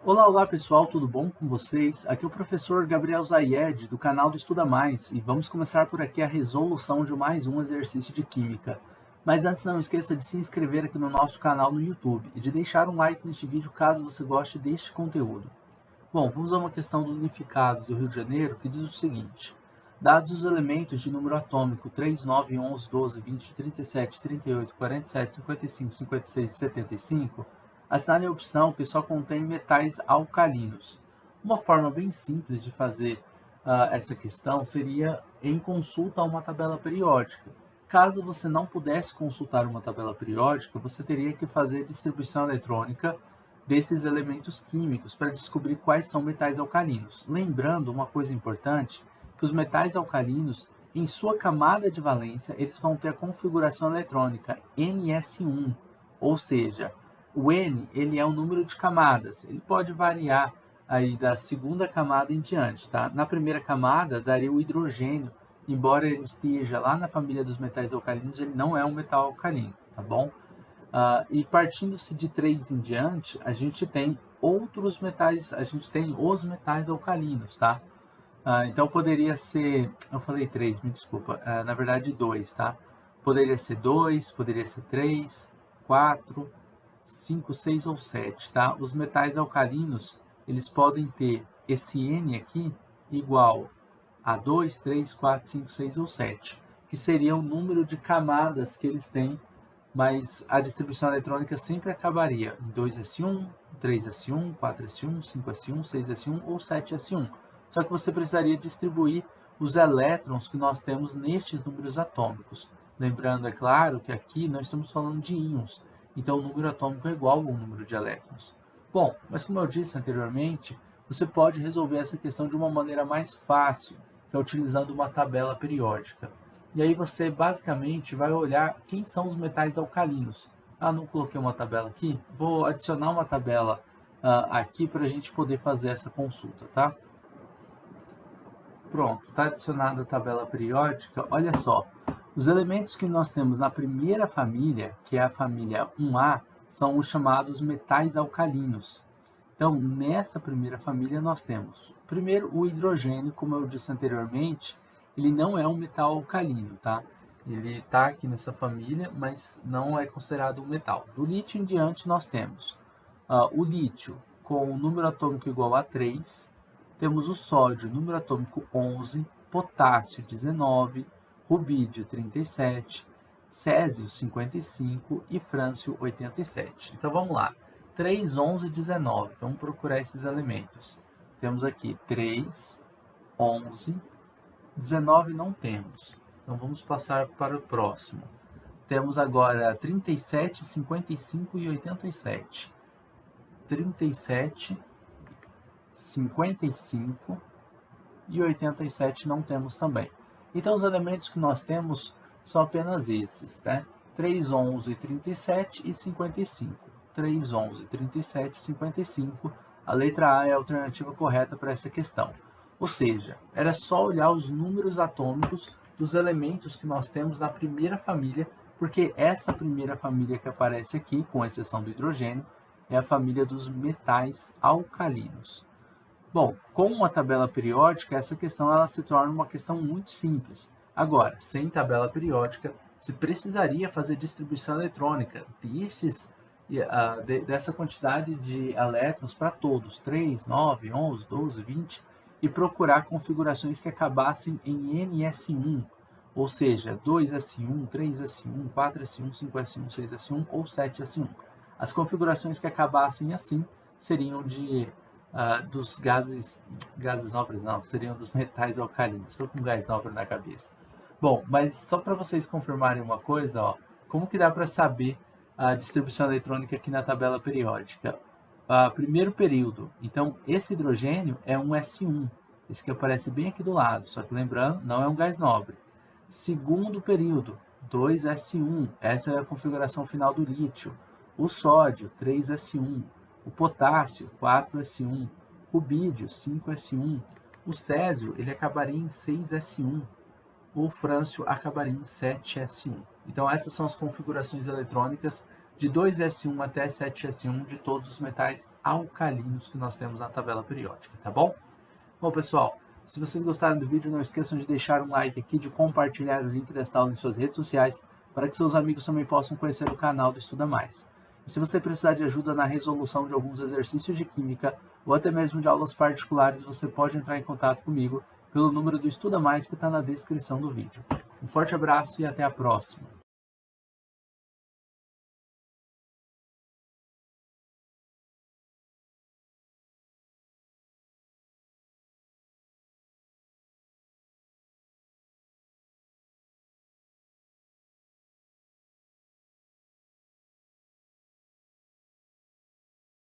Olá, olá pessoal, tudo bom com vocês? Aqui é o professor Gabriel Zayed, do canal do Estuda Mais, e vamos começar por aqui a resolução de mais um exercício de Química. Mas antes não esqueça de se inscrever aqui no nosso canal no YouTube e de deixar um like neste vídeo caso você goste deste conteúdo. Bom, vamos a uma questão do unificado do Rio de Janeiro que diz o seguinte: dados os elementos de número atômico 3, 9, 11, 12, 20, 37, 38, 47, 55, 56 e 75, assinale a opção que só contém metais alcalinos. Uma forma bem simples de fazer essa questão seria em consulta a uma tabela periódica. Caso você não pudesse consultar uma tabela periódica, você teria que fazer distribuição eletrônica desses elementos químicos para descobrir quais são metais alcalinos. Lembrando uma coisa importante, que os metais alcalinos, em sua camada de valência, eles vão ter a configuração eletrônica Ns1, ou seja, o N ele é o número de camadas, ele pode variar aí da segunda camada em diante, tá? Na primeira camada daria o hidrogênio, embora ele esteja lá na família dos metais alcalinos, ele não é um metal alcalino, tá bom? E partindo-se de 3 em diante, a gente tem outros metais, a gente tem os metais alcalinos, tá? Então poderia ser, eu falei 3, me desculpa, na verdade 2, tá? Poderia ser 2, poderia ser 3, 4, 5, 6 ou 7, tá? Os metais alcalinos, eles podem ter esse N aqui igual a 2, 3, 4, 5, 6 ou 7, que seria o número de camadas que eles têm, mas a distribuição eletrônica sempre acabaria em 2s1, 3s1, 4s1, 5s1, 6s1 ou 7s1. Só que você precisaria distribuir os elétrons que nós temos nestes números atômicos. Lembrando, é claro, que aqui nós estamos falando de íons, então o número atômico é igual ao número de elétrons. Bom, mas como eu disse anteriormente, você pode resolver essa questão de uma maneira mais fácil, que é utilizando uma tabela periódica. E aí você basicamente vai olhar quem são os metais alcalinos. Não coloquei uma tabela aqui. Vou adicionar uma tabela aqui para a gente poder fazer essa consulta, tá? Pronto, está adicionada a tabela periódica. Olha só, os elementos que nós temos na primeira família, que é a família 1A, são os chamados metais alcalinos. Então, nessa primeira família, nós temos, primeiro, o hidrogênio, como eu disse anteriormente, ele não é um metal alcalino, tá? Ele está aqui nessa família, mas não é considerado um metal. Do lítio em diante, nós temos o lítio com o número atômico igual a 3, temos o sódio, número atômico 11, potássio 19, rubídio 37, césio 55 e frâncio 87. Então vamos lá. 3, 11 e 19. Vamos procurar esses elementos. Temos aqui 3, 11, 19 não temos. Então vamos passar para o próximo. Temos agora 37, 55 e 87. 37, 55 e 87 não temos também. Então os elementos que nós temos são apenas esses, né? 3, 11, 37 e 55. 3, 11, 37 e 55. A letra A é a alternativa correta para essa questão. Ou seja, era só olhar os números atômicos dos elementos que nós temos na primeira família, porque essa primeira família que aparece aqui, com exceção do hidrogênio, é a família dos metais alcalinos. Bom, com uma tabela periódica, essa questão ela se torna uma questão muito simples. Agora, sem tabela periódica, você precisaria fazer distribuição eletrônica dessa quantidade de elétrons para todos, 3, 9, 11, 12, 20, e procurar configurações que acabassem em NS1, ou seja, 2S1, 3S1, 4S1, 5S1, 6S1 ou 7S1. As configurações que acabassem assim seriam dos gases nobres não, seriam dos metais alcalinos. Estou com gás nobre na cabeça. Bom, mas só para vocês confirmarem uma coisa, ó, como que dá para saber a distribuição eletrônica aqui na tabela periódica? Primeiro período, então esse hidrogênio é um S1, esse que aparece bem aqui do lado, só que lembrando, não é um gás nobre. Segundo período, 2S1, essa é a configuração final do lítio. O sódio, 3S1. O potássio, 4S1. O rubídio, 5S1. O césio, ele acabaria em 6S1. O frâncio acabaria em 7S1. Então, essas são as configurações eletrônicas de 2s1 até 7s1 de todos os metais alcalinos que nós temos na tabela periódica, tá bom? Bom, pessoal, se vocês gostaram do vídeo, não esqueçam de deixar um like aqui, de compartilhar o link desta aula em suas redes sociais, para que seus amigos também possam conhecer o canal do Estuda Mais. E se você precisar de ajuda na resolução de alguns exercícios de química, ou até mesmo de aulas particulares, você pode entrar em contato comigo pelo número do Estuda Mais que está na descrição do vídeo. Um forte abraço e até a próxima!